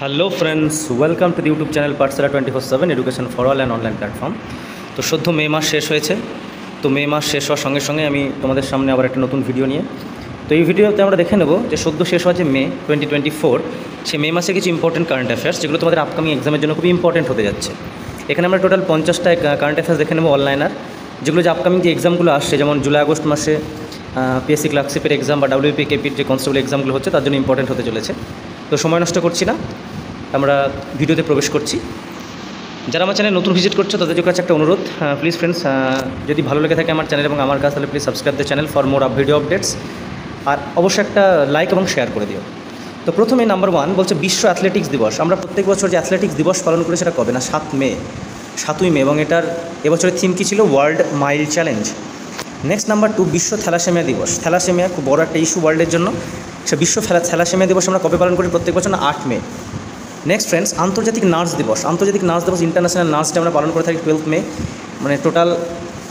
Hello friends, welcome to the YouTube channel Pathsala 24/7 education for all and online platform. তো সদ্য মে মাস শেষ হয়েছে। তো মে মাস শেষ হওয়ার সঙ্গে সঙ্গে আমি তোমাদের সামনে আবার একটা নতুন ভিডিও নিয়ে তো এই ভিডিওতে আমরা দেখে নেব যে সদ্য শেষ হওয়া যে মে 2024, সেই মে মাসে কিছু ইম্পর্টেন্ট কারেন্ট অ্যাফেয়ার্স যেগুলো তোমাদের আপকামিং এক্সামের জন্য খুবই ইম্পর্টেন্ট হতে যাচ্ছে। এখানে আমরা টোটাল 50টা কারেন্ট অ্যাফেয়ার্স দেখে নেব অনলাইনার, যেগুলো যে আপকামিং যে এক্সামগুলো আসছে, যেমন জুলাই আগস্ট মাসে পিএসসি ক্লার্কশিপের এক্সাম বা ডাব্লিউপি কেপির যে কনস্টেবল এক্সামগুলো হচ্ছে তার জন্য ইম্পর্টেন্ট হতে চলেছে। তো সময় নষ্ট করছি না, আমরা ভিডিওতে প্রবেশ করছি। যারা আমার চ্যানেল নতুন ভিজিট করছো তাদের কাছে একটা অনুরোধ, প্লিজ ফ্রেন্ডস, যদি ভালো লেগে থাকে আমার চ্যানেল এবং আমার কাছে, তাহলে please subscribe the channel for more video updates, আর অবশ্যই একটা লাইক এবং শেয়ার করে দিও। তো প্রথমে নাম্বার 1 বলছে বিশ্ব অ্যাথলেটিক্স দিবস। আমরা প্রত্যেক বছর যে অ্যাথলেটিক্স দিবস পালন করি সেটা কবে না, 7ই মে, এবং এটার এবছরের থিম কী ছিল, world mile challenge. Next number 2 বিশ্ব থ্যালাসেমিয়া দিবস। থ্যালাসেমিয়া খুব বড় একটা ইস্যু ওয়ার্ল্ডের জন্য। সে বিশ্ব থ্যালাসেমিয়া দিবস আমরা কবে পালন করি, প্রত্যেক বছর না, 8 মে। নেক্সট ফ্রেন্ডস, আন্তর্জাতিক নার্স দিবস। আন্তর্জাতিক নার্স দিবস, ইন্টারন্যাশনাল নার্স ডে আমরা পালন করে থাকি 12 মে। মানে টোটাল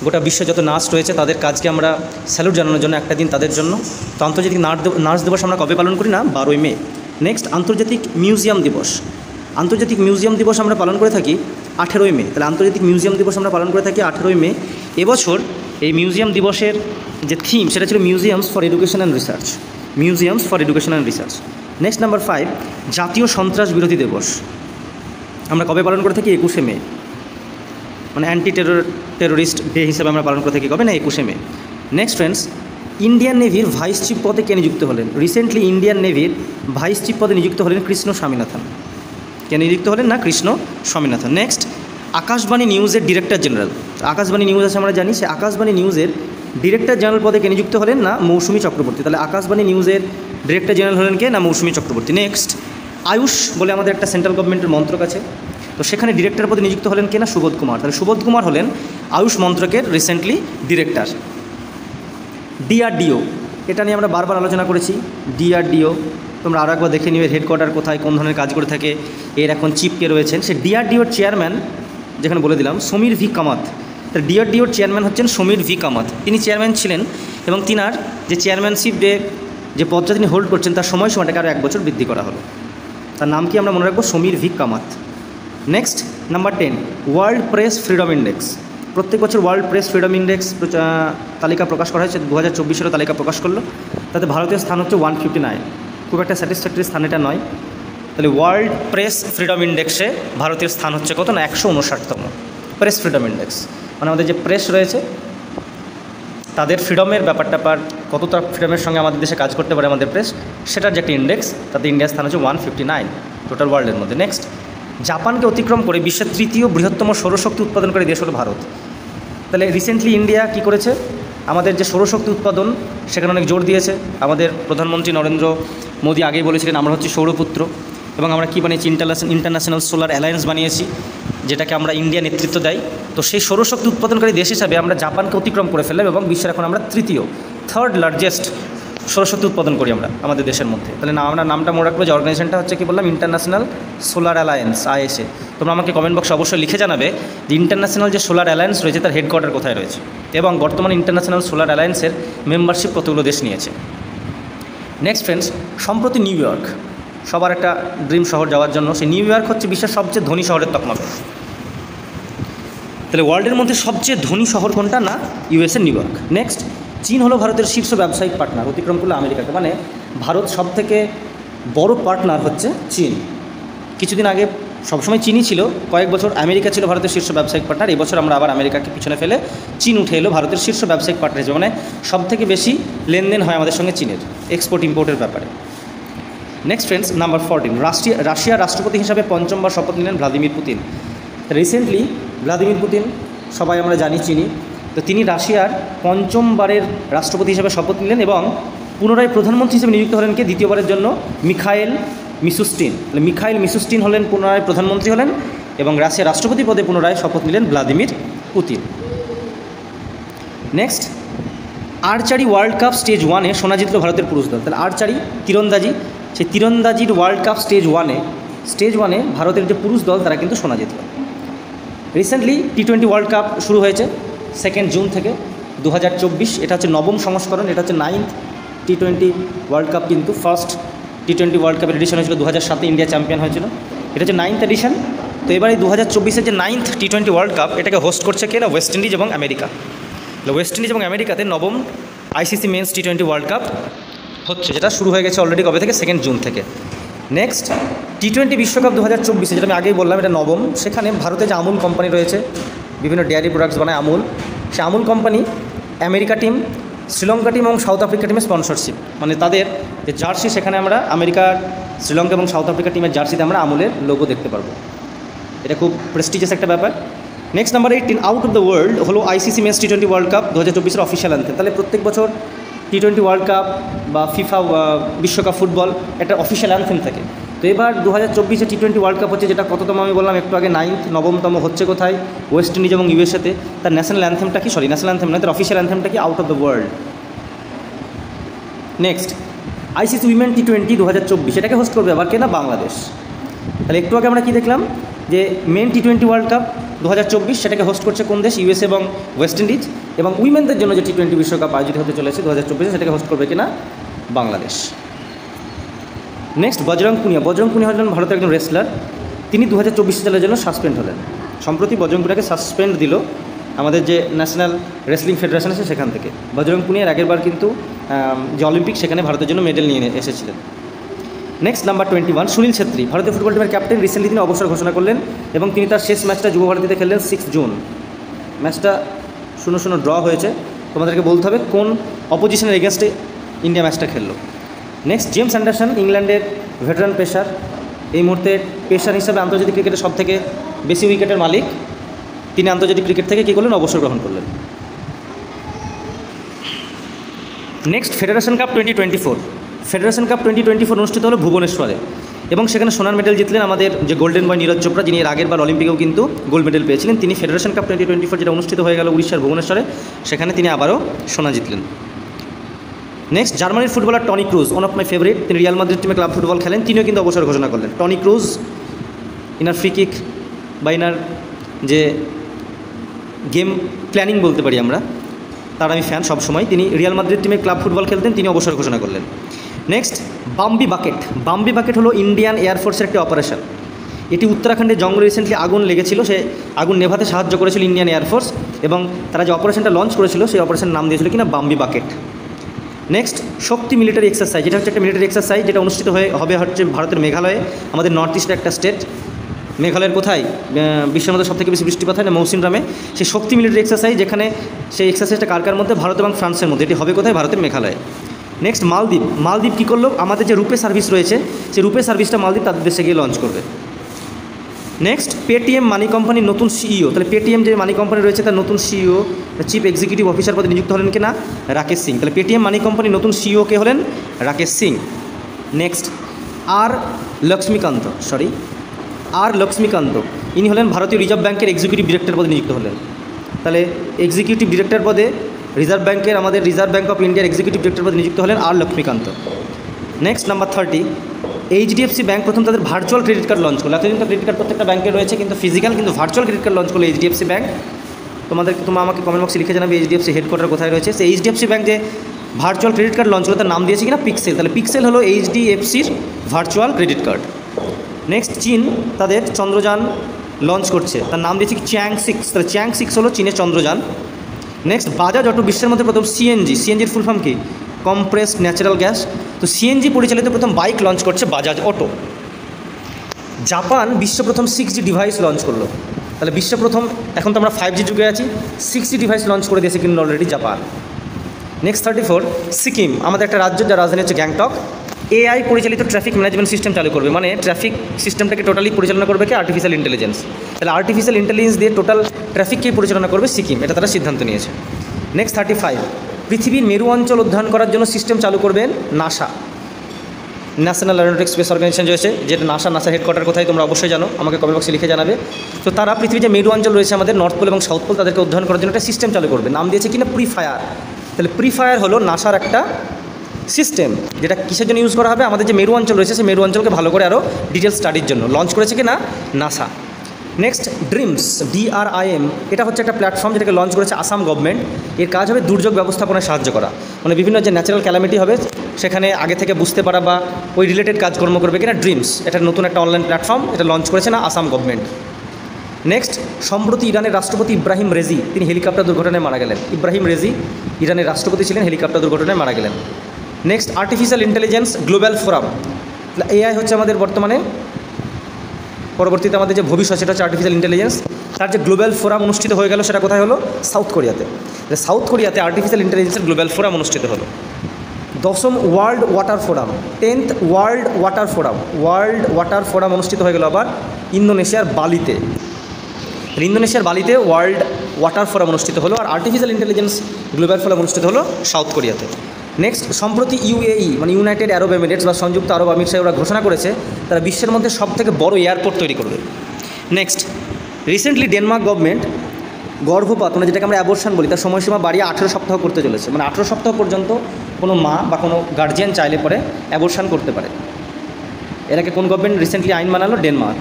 গোটা বিশ্বে যত নার্স রয়েছে তাদের কাজকে আমরা স্যালুট জানানোর জন্য একটা দিন তাদের জন্য। তো আন্তর্জাতিক নার্স দিবস আমরা কবে পালন করি না, 12ই মে। নেক্সট আন্তর্জাতিক মিউজিয়াম দিবস। আন্তর্জাতিক মিউজিয়াম দিবস আমরা পালন করে থাকি 18ই মে। তাহলে আন্তর্জাতিক মিউজিয়াম দিবস আমরা পালন করে থাকি 18ই মে। এবছর এই মিউজিয়াম দিবসের যে থিম সেটা ছিল museums for education and research. Museums for education and research. Next number 5 জাতীয় সন্ত্রাস বিরোধী দিবস। আমরা কবে পালন করে থাকি, 21শে মে। মানে টেরোরিস্ট ডে হিসেবে আমরা পালন করে থাকি কবে না, 21শে মে। নেক্সট ফ্রেন্ডস, ইন্ডিয়ান নেভির ভাইস চিফ পদে কে নিযুক্ত হলেন? রিসেন্টলি ইন্ডিয়ান নেভির ভাইস চিফ পদে নিযুক্ত হলেন কৃষ্ণ স্বামীনাথন। কে নিযুক্ত হলেন না, কৃষ্ণ স্বামীনাথন। নেক্সট, আকাশবাণী নিউজের ডিরেক্টর জেনারেল। আকাশবাণী নিউজ আছে আমরা জানি, সে আকাশবাণী নিউজের ডিরেক্টর জেনারেল পদে কে নিযুক্ত হলেন না, মৌসুমী চক্রবর্তী। তাহলে আকাশবাণী নিউজের ডিরেক্টর জেনারেল হলেন কে না, মৌসুমী চক্রবর্তী। নেক্সট, আয়ুষ বলে আমাদের একটা সেন্ট্রাল গভর্নমেন্টের মন্ত্রক আছে, তো সেখানে ডিরেক্টর পদে নিযুক্ত হলেন কে না, সুবোধ কুমার। তাহলে সুবোধ কুমার হলেন আয়ুষ মন্ত্রকের রিসেন্টলি ডিরেক্টর। ডিআরডিও, এটা নিয়ে আমরা বারবার আলোচনা করেছি। ডিআরডিও তোমরা আরও একবার দেখে নিবে, হেডকোয়ার্টার কোথায়, কোন ধরনের কাজ করে থাকে, এর এখন চিফ কে রয়েছেন। সে ডিআরডিওর চেয়ারম্যান, যেখানে বলে দিলাম, সমীর ভি কামাত। তো ডিআরডিওর চেয়ারম্যান হচ্ছেন সমীর ভি কামাত। তিনি চেয়ারম্যান ছিলেন এবং তিনার যে চেয়ারম্যানশিপ যে পদটা তিনি হোল্ড করছেন তার সময়সীমাটাকে আরও 1 বছর বৃদ্ধি করা হলো। তার নাম কি আমরা মনে রাখবো, Samir V Kamat. Next number 10 world press freedom index. প্রত্যেক বছর ওয়ার্ল্ড প্রেস ফ্রিডম ইন্ডেক্স তালিকা প্রকাশ করা হয়েছে, 2024-এরও তালিকা প্রকাশ করলো। তাতে ভারতীয় স্থান হচ্ছে 159, খুব একটা স্যাটিসফ্যাক্টরি স্থান এটা নয়। তাহলে ওয়ার্ল্ড প্রেস ফ্রিডম ইন্ডেক্সে ভারতের স্থান হচ্ছে কত না, 159তম প্রেস ফ্রিডম ইন্ডেক্স। মানে আমাদের যে প্রেস রয়েছে তাদের ফ্রিডমের ব্যাপারটা কতটা ফ্রিডমের সঙ্গে আমাদের দেশে কাজ করতে পারে আমাদের প্রেস, সেটার যে একটা ইন্ডেক্স, তাতে ইন্ডিয়ার স্থান হচ্ছে 159 টোটাল ওয়ার্ল্ডের মধ্যে। নেক্সট, জাপানকে অতিক্রম করে বিশ্বের 3য় বৃহত্তম সৌরশক্তি উৎপাদনকারী দেশ হলো ভারত। তাহলে রিসেন্টলি ইন্ডিয়া কি করেছে, আমাদের যে সৌরশক্তি উৎপাদন সেখানে অনেক জোর দিয়েছে। আমাদের প্রধানমন্ত্রী নরেন্দ্র মোদী আগেই বলেছিলেন আমরা হচ্ছি সৌরপুত্র, এবং আমরা কী বানিয়েছি, ইন্টারন্যাশনাল সোলার অ্যালায়েন্স বানিয়েছি, যেটাকে আমরা ইন্ডিয়া নেতৃত্ব দেয়। তো সেই সৌরশক্তি উৎপাদনকারী দেশ হিসাবে আমরা জাপানকে অতিক্রম করে ফেললাম এবং বিশ্বের এখন আমরা থার্ড লার্জেস্ট সৌরশক্তি উৎপাদন করি আমরা আমাদের দেশের মধ্যে। তাহলে আমরা নামটা মনে রাখবো যে অর্গানাইজেশনটা হচ্ছে কি বললাম, ইন্টারন্যাশনাল সোলার অ্যালায়েন্স, ISA। তোমরা আমাকে কমেন্ট বক্সে অবশ্যই লিখে জানাবে যে ইন্টারন্যাশনাল যে সোলার অ্যালায়েন্স রয়েছে তার হেডকোয়ার্টার কোথায় রয়েছে, এবং বর্তমানে ইন্টারন্যাশনাল সোলার অ্যালায়েন্সের মেম্বারশিপ কতগুলো দেশ নিয়েছে। নেক্সট ফ্রেন্ডস, সম্প্রতি নিউ ইয়র্ক, সবার একটা ড্রিম শহর যাওয়ার জন্য, সেই নিউ ইয়র্ক হচ্ছে বিশ্বের সবচেয়ে ধনী শহরের তকমা পেল। তাহলে ওয়ার্ল্ডের মধ্যে সবচেয়ে ধনী শহর কোনটা না, USA নিউ ইয়র্ক। নেক্সট, চীন হলো ভারতের শীর্ষ ব্যবসায়িক পার্টনার, অতিক্রম করলো আমেরিকাকে। মানে ভারত সবথেকে বড় পার্টনার হচ্ছে চীন। কিছুদিন আগে সবসময় চীনই ছিল, কয়েক বছর আমেরিকা ছিল ভারতের শীর্ষ ব্যবসায়িক পার্টনার। এবছর আমরা আবার আমেরিকাকে পিছনে ফেলে চীন উঠে এলো ভারতের শীর্ষ ব্যবসায়িক পার্টনার হিসেবে। মানে সবথেকে বেশি লেনদেন হয় আমাদের সঙ্গে চীনের, এক্সপোর্ট ইম্পোর্টের ব্যাপারে। নেক্সট ফ্রেন্ডস, নাম্বার 14 রাশিয়ার রাষ্ট্রপতি হিসাবে 5বার শপথ নিলেন Vladimir Putin. Recently Vladimir Putin সবাই আমরা জানি, চিনি। তো তিনি রাশিয়ার 5মবারের রাষ্ট্রপতি হিসেবে শপথ নিলেন এবং পুনরায় প্রধানমন্ত্রী হিসেবে নিযুক্ত হলেন কে, দ্বিতীয়বারের জন্য মিখাইল মিশুস্টিন। তাহলে মিখাইল মিশুস্টিন হলেন পুনরায় প্রধানমন্ত্রী হলেন, এবং রাশিয়ার রাষ্ট্রপতি পদে পুনরায় শপথ নিলেন Vladimir Putin. Next, archery world cup stage 1-এ সোনা জিতল ভারতের পুরুষ দল। তাহলে আর্চারি তীরন্দাজি, সেই তীরন্দাজির ওয়ার্ল্ড কাপ স্টেজ 1-এ ভারতের যে পুরুষ দল তারা কিন্তু সোনা জিতল। রিসেন্টলি T20 ওয়ার্ল্ড কাপ শুরু হয়েছে 2 জুন থেকে 2024। এটা হচ্ছে 9ম সংস্করণ, এটা হচ্ছে 9th T20 ওয়ার্ল্ড কাপ, কিন্তু ফার্স্ট টি-20 ওয়ার্ল্ড কাপের এডিশন হয়েছিল 2007 ইন্ডিয়া চ্যাম্পিয়ন হয়েছিল। এটা হচ্ছে 9th এডিশন। তো এবার এই 2024-এর যে 9th টি-20 ওয়ার্ল্ড কাপ এটাকে হোস্ট করছে কে না, ওয়েস্ট ইন্ডিজ এবং আমেরিকা। ওয়েস্ট ইন্ডিজ এবং আমেরিকাতে নবম আইসিসি মেন্স টি-20 ওয়ার্ল্ড কাপ হচ্ছে, যেটা শুরু হয়ে গেছে অলরেডি কবে থেকে, 2 জুন থেকে। নেক্সট টি-20 বিশ্বকাপ 2024, যেটা আমি আগেই বললাম এটা নবম। সেখানে ভারতে যে আমুল কোম্পানি রয়েছে, বিভিন্ন ডেয়ারি প্রোডাক্টস বানায় আমুল, সে Amul company America team, Sri Lanka team এবং সাউথ আফ্রিকা টিমের স্পন্সরশিপ, মানে তাদের যে জার্সি, সেখানে আমরা আমেরিকার, শ্রীলঙ্কা এবং সাউথ আফ্রিকা টিমের জার্সিতে আমরা আমুলের লোগো দেখতে পারবো। এটা খুব প্রেস্টিজিয়াস একটা ব্যাপার। Next number 18, out of the world হলো আইসিসি মেন্স টি-20 ওয়ার্ল্ড কাপ 2024-এর অফিসিয়াল অ্যান্থেম। তাহলে প্রত্যেক বছর টি-20 ওয়ার্ল্ড কাপ বা ফিফা বিশ্বকাপ ফুটবল একটা অফিসিয়াল অ্যান্থেম থাকে। তো এবার 2024-এ টি-20 ওয়ার্ল্ড কাপ হচ্ছে, যেটা কততম আমি বললাম একটু আগে, 9th, নবমতম হচ্ছে কোথায়, ওয়েস্ট ইন্ডিজ এবং ইউএসএতে। তার ন্যাশনাল অ্যান্থেমটা কি, ন্যাশনাল অ্যান্থেম নয়, তার অফিসিয়াল অ্যান্থেমটা কি, out of the world. Next ICC women টি-20 2024, এটাকে হোস্ট করবে আবার কে না, বাংলাদেশ। তাহলে একটু আগে আমরা কি দেখলাম, যে মেন টি-20 ওয়ার্ল্ড কাপ 2024 সেটাকে হোস্ট করছে কোন দেশ, ইউএসএ এবং ওয়েস্ট ইন্ডিজ। এবং উইমেনদের জন্য যে টি-20 বিশ্বকাপ আয়োজিত হতে চলেছে 2024-এ, সেটাকে হোস্ট করবে কিনা, বাংলাদেশ। নেক্সট বজরং পুনিয়া। বজরং পুনিয়া হলেন ভারতের একজন রেসলার। তিনি 2024 সালের জন্য সাসপেন্ড হলেন। সম্প্রতি বজরং পুনিয়াকে সাসপেন্ড দিল আমাদের যে ন্যাশনাল রেসলিং ফেডারেশন আছে সেখান থেকে। বজরং পুনিয়ার আগের বার কিন্তু যে অলিম্পিক, সেখানে ভারতের জন্য মেডেল নিয়ে এসেছিলেন। নেক্সট নাম্বার 21, সুনীল ছেত্রী, ভারতীয় ফুটবল টিমের ক্যাপ্টেন। রিসেন্টলি তিনি অবসর ঘোষণা করলেন এবং তিনি তার শেষ ম্যাচটা যুব ভারতীতে খেললেন 6 জুন। ম্যাচটা 0-0 ড্র হয়েছে। তোমাদেরকে বলতে হবে কোন অপোজিশনের এগেনস্টে ইন্ডিয়া ম্যাচটা খেললো। নেক্সট জেমস অ্যান্ডারসন, ইংল্যান্ডের ভেটারান পেসার। এই মুহূর্তে পেসার হিসাবে আন্তর্জাতিক ক্রিকেটের সবথেকে বেশি উইকেটের মালিক। তিনি আন্তর্জাতিক ক্রিকেট থেকে কী করলেন, অবসর গ্রহণ করলেন। Next federation cup 2024। Federation cup 2024 অনুষ্ঠিত হলো ভুবনেশ্বরে এবং সেখানে সোনার মেডেল জিতলেন আমাদের যে গোল্ডেন বয় নীরজ চোপড়া, যিনি এর আগের বার অলিম্পিকেও কিন্তু গোল্ড মেডেল পেয়েছিলেন। তিনি ফেডারেশন কাপ 2024 যেটা অনুষ্ঠিত হয়ে গেল উড়িষ্যার ভুবনেশ্বরে, সেখানে তিনি আবারও সোনা জিতলেন। নেক্সট জার্মানির footballer Toni Kroos, one of my favourite, তিনি রিয়াল মাদ্রিদ টিমে ক্লাব ফুটবল খেলেন, তিনিও কিন্তু অবসর ঘোষণা করলেন। Toni Kroos, inner free kick বা ইনার যে গেম প্ল্যানিং বলতে পারি আমরা, তার আমি ফ্যান সবসময়। তিনি রিয়াল মাদ্রিদ টিমে ক্লাব ফুটবল খেলতেন, তিনি অবসর ঘোষণা করলেন। Next Bambi bucket. Bambi bucket হলো ইন্ডিয়ান এয়ারফোর্সের একটি অপারেশন। এটি উত্তরাখণ্ডে জঙ্গলে রিসেন্টলি আগুন লেগেছিল, সে আগুন নেভাতে সাহায্য করেছিল ইন্ডিয়ান এয়ারফোর্স এবং তারা যে অপারেশনটা লঞ্চ করেছিল সেই অপারেশনের নাম দিয়েছিল কিনা বাম্বি বাকেট। নেক্সট শক্তি মিলিটারি এক্সারসাইজ, যেটা হচ্ছে একটা মিলিটারি এক্সারসাইজ, যেটা অনুষ্ঠিত হবে হচ্ছে ভারতের মেঘালয়ে, আমাদের নর্থ ইস্টের একটা স্টেট। মেঘালয়ের কোথায়, বিশ্বের মধ্যে সবথেকে বেশি বৃষ্টিপাত হয় না, মৌসিনরামে। সেই শক্তি মিলিটারি এক্সারসাইজ, যেখানে সেই এক্সারসাইজটা কার মধ্যে, ভারত এবং ফ্রান্সের মধ্যে। এটি হবে কোথায়, ভারতের মেঘালয়ে। নেক্সট মালদ্বীপ। মালদ্বীপ কী করলো, আমাদের যে রূপে সার্ভিস রয়েছে সেই রূপে সার্ভিসটা মালদ্বীপ তাদের দেশে গিয়ে লঞ্চ করবে। নেক্সট পেটিএম মানি কোম্পানির নতুন সিইও। তাহলে পেটিএম যে মানি কোম্পানি রয়েছে তার নতুন সিইও, চিফ এক্সিকিউটিভ অফিসার পদে নিযুক্ত হলেন কিনা, রাকেশ সিং। তাহলে পেটিএম মানি কোম্পানির নতুন সিইও কে হলেন, রাকেশ সিং। নেক্সট আর লক্ষ্মীকান্ত, ইনি হলেন ভারতীয় রিজার্ভ ব্যাংকের এক্সিকিউটিভ ডিরেক্টর পদে নিযুক্ত হলেন। তাহলে এক্সিকিউটিভ ডিরেক্টর পদে রিজার্ভ ব্যাংকের, আমাদের রিজার্ভ ব্যাংক অফ ইন্ডিয়ার এক্সিকিউটিভ ডিরেক্টর পদে নিযুক্ত হলেন R Lakshmikanth. Next number 30, HDFC bank প্রথম তাদের ভার্চুয়াল ক্রেডিট কার্ড লঞ্চ করলো। এতদিন তো ক্রেডিট কার্ড প্রত্যেকটা ব্যাংকে রয়েছে, কিন্তু ফিজিক্যাল, কিন্তু ভার্চুয়াল ক্রেডিট কার্ড লঞ্চ করলো এইচডিএফসি ব্যাংক। তোমরা আমাকে কমেন্ট বক্সে লিখে জানাবে এইচডিএফসি হেডকোয়ার্টার কোথায় রয়েছে। সেই এইচডিএফসি ব্যাংক যে ভার্চুয়াল ক্রেডিট কার্ড লঞ্চ করলো তার নাম দিয়েছে কিনা, পিক্সেল। তাহলে পিক্সেল হলো এইচডিএফসির ভার্চুয়াল ক্রেডিট কার্ড। নেক্সট চীন তাদের চন্দ্রযান লঞ্চ করছে, তার নাম দিয়েছে চ্যাং-6। তাহলে চ্যাং-6 হলো চীনের চন্দ্রযান। নেক্সট বাজাজ অটো, বিশ্বের মধ্যে প্রথম সিএনজির ফুল ফর্ম কি, কম্প্রেসড ন্যাচারাল গ্যাস। তো সিএনজি পরিচালিত প্রথম বাইক লঞ্চ করছে বাজাজ অটো। জাপান বিশ্ব প্রথম 6G ডিভাইস লঞ্চ করলো। তাহলে বিশ্ব প্রথম, এখন তো আমরা 5G যুগে আছি, 6G ডিভাইস লঞ্চ করে দিয়েছে কিন্তু অলরেডি জাপান। নেক্সট 34, সিকিম, আমাদের একটা রাজ্য, যার রাজধানী হচ্ছে গ্যাংটক। এআই পরিচালিত ট্রাফিক ম্যানেজমেন্ট সিস্টেম চালু করবে, মানে ট্রাফিক সিস্টেমটাকে টোটালি পরিচালনা করবে কি, আর্টিফিশিয়াল ইন্টেলিজেন্স। তাহলে আর্টিফিশিয়াল ইন্টেলিজেন্স দিয়ে টোটাল ট্রাফিককেই পরিচালনা করবে সিকিম, এটা তারা সিদ্ধান্ত নিয়েছে। নেক্সট 35, পৃথিবীর মেরু অঞ্চল অধ্যয়ন করার জন্য সিস্টেম চালু করবেন NASA, national aeronautics space organisation রয়েছে, যেটা নাসার হেডকোয়ার্টার কোথায় তোমরা অবশ্যই জানো, আমাকে কমেন্ট বক্সে লিখে জানাবে। তো তারা পৃথিবীর যে মেরু অঞ্চল রয়েছে আমাদের নর্থ পোল এবং সাউথ পোল, তাদেরকে অধ্যয়ন করার জন্য একটা সিস্টেম চালু করবে, নাম দিয়েছে কিনা প্রিফায়ার। তাহলে প্রিফায়ার হলো নাসার একটা সিস্টেম, যেটা কিসের জন্য ইউজ করা হবে, আমাদের যে মেরু অঞ্চল রয়েছে সেই মেরু অঞ্চলকে ভালো করে আরও ডিটেল স্টাডির জন্য লঞ্চ করেছে কি না নাসা। নেক্সট ড্রিমস, DRIM, এটা হচ্ছে একটা প্ল্যাটফর্ম যেটাকে লঞ্চ করেছে আসাম গভর্নমেন্ট। এর কাজ হবে দুর্যোগ ব্যবস্থাপনায় সাহায্য করা, মানে বিভিন্ন যে ন্যাচারাল ক্যালামিটি হবে সেখানে আগে থেকে বুঝতে পারা বা ওই রিলেটেড কাজকর্ম করবে কিনা ড্রিমস, এটা নতুন একটা অনলাইন প্ল্যাটফর্ম, এটা লঞ্চ করেছে না আসাম গভর্নমেন্ট। নেক্সট, সম্প্রতি ইরানের রাষ্ট্রপতি ইব্রাহিম রেজি তিনি হেলিকপ্টার দুর্ঘটনায় মারা গেলেন। ইব্রাহিম রেজি ইরানের রাষ্ট্রপতি ছিলেন, হেলিকপ্টার দুর্ঘটনায় মারা গেলেন। Next, artificial intelligence global forum, AI হচ্ছে আমাদের বর্তমানে, পরবর্তীতে আমাদের যে ভবিষ্যৎ সেটা হচ্ছে আর্টিফিশিয়াল ইন্টেলিজেন্স। তার যে গ্লোবাল ফোরাম অনুষ্ঠিত হয়ে গেল সেটা কোথায় হলো? সাউথ কোরিয়াতে। সাউথ কোরিয়াতে আর্টিফিশিয়াল ইন্টেলিজেন্সের গ্লোবাল ফোরাম অনুষ্ঠিত হলো। 10ম world water forum, 10th world water forum অনুষ্ঠিত হয়ে গেল আবার ইন্দোনেশিয়ার বালিতে। ইন্দোনেশিয়ার বালিতে ওয়ার্ল্ড ওয়াটার ফোরাম অনুষ্ঠিত হলো, আর আর্টিফিশিয়াল ইন্টেলিজেন্স গ্লোবাল ফোরাম অনুষ্ঠিত হলো সাউথ কোরিয়াতে। নেক্সট, সম্প্রতি UAE মানে ইউনাইটেড আরব এমিরেটস বা সংযুক্ত আরব আমিরাতে ওরা ঘোষণা করেছে তারা বিশ্বের মধ্যে সবথেকে বড় এয়ারপোর্ট তৈরি করবে। নেক্সট, রিসেন্টলি ডেনমার্ক গভর্নমেন্ট গর্ভপাত মানে যেটাকে আমরা অ্যাবর্শন বলি তার সময়সীমা বাড়িয়ে 18 সপ্তাহ করতে চলেছে, মানে 18 সপ্তাহ পর্যন্ত কোনো মা বা কোনো গার্জিয়ান চাইলে পরে অ্যাবর্শন করতে পারে। এটাকে কোন গভর্নমেন্ট রিসেন্টলি আইন বানালো? ডেনমার্ক।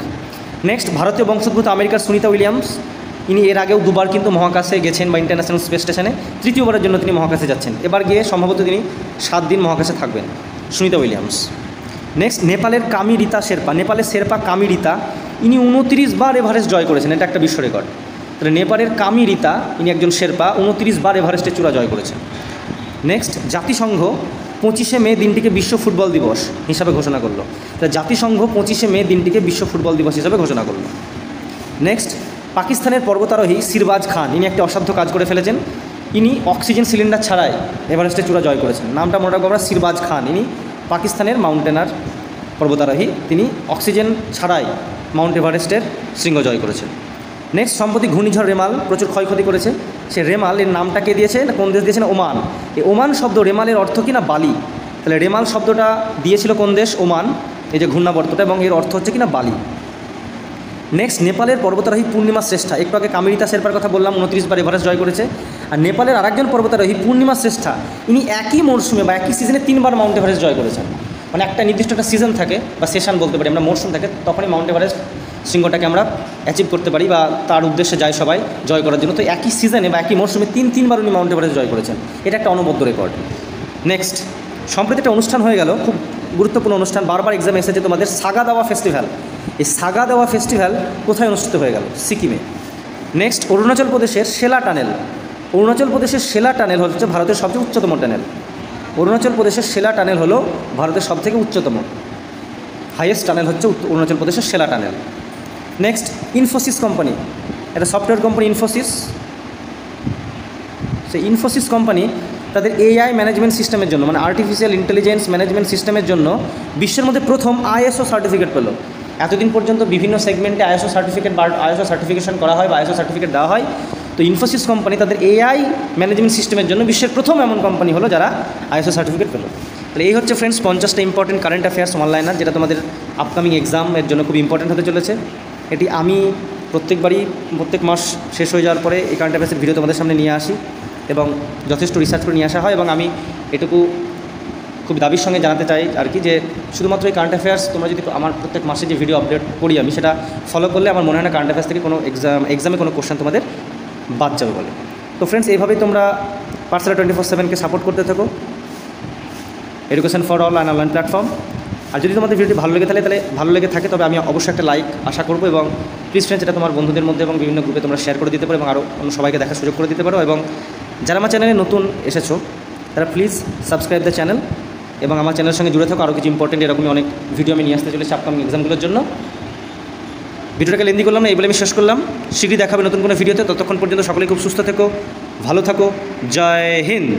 নেক্সট, ভারতীয় বংশোদ্ভূত আমেরিকার সুনিতা উইলিয়ামস, ইনি এর আগেও দুবার কিন্তু মহাকাশে গেছেন বা ইন্টারন্যাশনাল স্পেস স্টেশনে, তৃতীয়বারের জন্য তিনি মহাকাশে যাচ্ছেন। এবার গিয়ে সম্ভবত তিনি 7 দিন মহাকাশে থাকবেন, সুনিতা উইলিয়ামস। নেক্সট, নেপালের কামি রিতা শেরপা, নেপালের শেরপা কামি রিতা ইনি 29 বার এভারেস্ট জয় করেছেন, এটা একটা বিশ্ব রেকর্ড। তাহলে নেপালের কামি রিতা ইনি একজন শেরপা, 29 বার এভারেস্টের চূড়া জয় করেছেন। নেক্সট, জাতিসংঘ 25শে মে দিনটিকে বিশ্ব ফুটবল দিবস হিসাবে ঘোষণা করলো। তাহলে জাতিসংঘ 25শে মে দিনটিকে বিশ্ব ফুটবল দিবস হিসাবে ঘোষণা করলো। নেক্সট, পাকিস্তানের পর্বতারোহী সিরবাজ খান ইনি একটি অসাধ্য কাজ করে ফেলেছেন, ইনি অক্সিজেন সিলিন্ডার ছাড়াই এভারেস্টের চূড়া জয় করেছেন। নামটা মনে রাখবো আমরা, সিরবাজ খান, ইনি পাকিস্তানের মাউন্টেনার পর্বতারোহী, তিনি অক্সিজেন ছাড়াই মাউন্ট এভারেস্টের শৃঙ্গ জয় করেছেন। নেক্সট, সম্প্রতি ঘূর্ণিঝড় রেমাল প্রচুর ক্ষয়ক্ষতি করেছে, সে রেমাল এর নামটা কে দিয়েছে না কোন দেশ দিয়েছে না ওমান। এই ওমান শব্দ রেমালের অর্থ কি না বালি, তাহলে রেমাল শব্দটা দিয়েছিল কোন দেশ? ওমান, এই যে ঘূর্ণাবর্তটা, এবং এর অর্থ হচ্ছে কি না বালি। নেক্সট, নেপালের পর্বতারোহী পূর্ণিমা শ্রেষ্ঠা, একটু আগে কামিরিতা শেরপার কথা বললাম, 29 বার এভারেস্ট জয় করেছে। আর নেপালের আরেকজন পর্বতারোহী পূর্ণিমা শ্রেষ্ঠা ইনি একই মরশুমে বা একই সিজনে 3 বার মাউন্ট এভারেস্ট জয় করেছেন। মানে একটা নির্দিষ্ট একটা সিজন থাকে বা সেশন বলতে পারি আমরা, মরশুম থাকে, তখনই মাউন্ট এভারেস্ট শৃঙ্গটাকে আমরা অ্যাচিভ করতে পারি বা তার উদ্দেশ্যে যায় সবাই জয় করার জন্য। তো একই সিজনে বা একই মরশুমে 3 বার উনি মাউন্ট এভারেস্ট জয় করেছেন, এটা একটা অনবদ্য রেকর্ড। নেক্সট, সম্প্রতি একটা অনুষ্ঠান হয়ে গেল, খুব গুরুত্বপূর্ণ অনুষ্ঠান, বারবার এক্সামে এসেছে তোমাদের, সাগা দাওয়া ফেস্টিভ্যাল। এই সাগা দাওয়া ফেস্টিভ্যাল কোথায় অনুষ্ঠিত হয়ে গেল? সিকিমে। নেক্সট, অরুণাচল প্রদেশের সেলা টানেল, অরুণাচল প্রদেশের সেলা টানেল হচ্ছে ভারতের সবচেয়ে উচ্চতম টানেল। অরুণাচল প্রদেশের সেলা টানেল হলো ভারতের সবথেকে উচ্চতম, হাইয়েস্ট টানেল হচ্ছে অরুণাচল প্রদেশের সেলা টানেল। নেক্সট, ইনফোসিস কোম্পানি, একটা সফটওয়্যার কোম্পানি ইনফোসিস, সেই ইনফোসিস কোম্পানি তাদের AI ম্যানেজমেন্ট সিস্টেমের জন্য মানে আর্টিফিশিয়াল ইন্টেলিজেন্স ম্যানেজমেন্ট সিস্টেমের জন্য বিশ্বের মধ্যে প্রথম ISO সার্টিফিকেট পেল। এতদিন পর্যন্ত বিভিন্ন সেগমেন্টে ISO সার্টিফিকেশন করা হয় বা ISO সার্টিফিকেট দেওয়া হয়, তো ইনফোসিস কোম্পানি তাদের AI ম্যানেজমেন্ট সিস্টেমের জন্য বিশ্বের প্রথম এমন কোম্পানি হলো যারা ISO সার্টিফিকেট পেল। তাহলে এই হচ্ছে ফ্রেন্ডস 50টা ইম্পর্টেন্ট কারেন্ট অ্যাফেয়ার্স অনলাইনার, যেটা তোমাদের আপকামিং এক্সামের জন্য খুব ইম্পর্টেন্ট হতে চলেছে। এটি আমি প্রত্যেক মাস শেষ হয়ে যাওয়ার পরে এই কারেন্ট অ্যাফেয়ার্সের ভিডিও তোমাদের সামনে নিয়ে আসি এবং যথেষ্ট রিসার্চ করে নিয়ে আসা হয়। এবং আমি এটুকু খুব দাবির সঙ্গে জানাতে চাই আর কি, যে শুধুমাত্র এই কারেন্ট অ্যাফেয়ার্স তোমরা যদি আমার প্রত্যেক মাসে যে ভিডিও আপডেট করি আমি সেটা ফলো করলে আমার মনে হয় না কারেন্ট অ্যাফেয়ার্স থেকে কোনো এক্সামে কোনো কোশ্চেন তোমাদের বাদ যাবে বলে। তো ফ্রেন্ডস, এইভাবেই তোমরা পাঠশালা 24/7কে সাপোর্ট করতে থাকো, education for all and online platform. আর যদি তোমাদের ভিডিওটি ভালো লেগে থাকে তবে আমি অবশ্যই একটা লাইক আশা করবো, এবং প্লিজ ফ্রেন্ডস এটা তোমার বন্ধুদের মধ্যে এবং বিভিন্ন গ্রুপে তোমরা শেয়ার করে দিতে পারো এবং আরও অন্য সবাইকে দেখার সুযোগ করে দিতে পারো। এবং যারা আমার চ্যানেলে নতুন এসেছো তারা প্লিজ সাবস্ক্রাইব দ্য চ্যানেল এবং আমার চ্যানেলের সঙ্গে জুড়ে থাকো। আরও কিছু ইম্পর্টেন্ট এরকমই অনেক ভিডিও আমি নিয়ে আসতে চলেছি আপকামিং এক্সামগুলোর জন্য। ভিডিওটাকে লেন্দি করলাম না, এই বলে আমি শেষ করলাম। শীঘ্রই দেখাবে নতুন কোনো ভিডিওতে, ততক্ষণ পর্যন্ত সকলেই খুব সুস্থ থেকো, ভালো থাকো। জয় হিন্দ।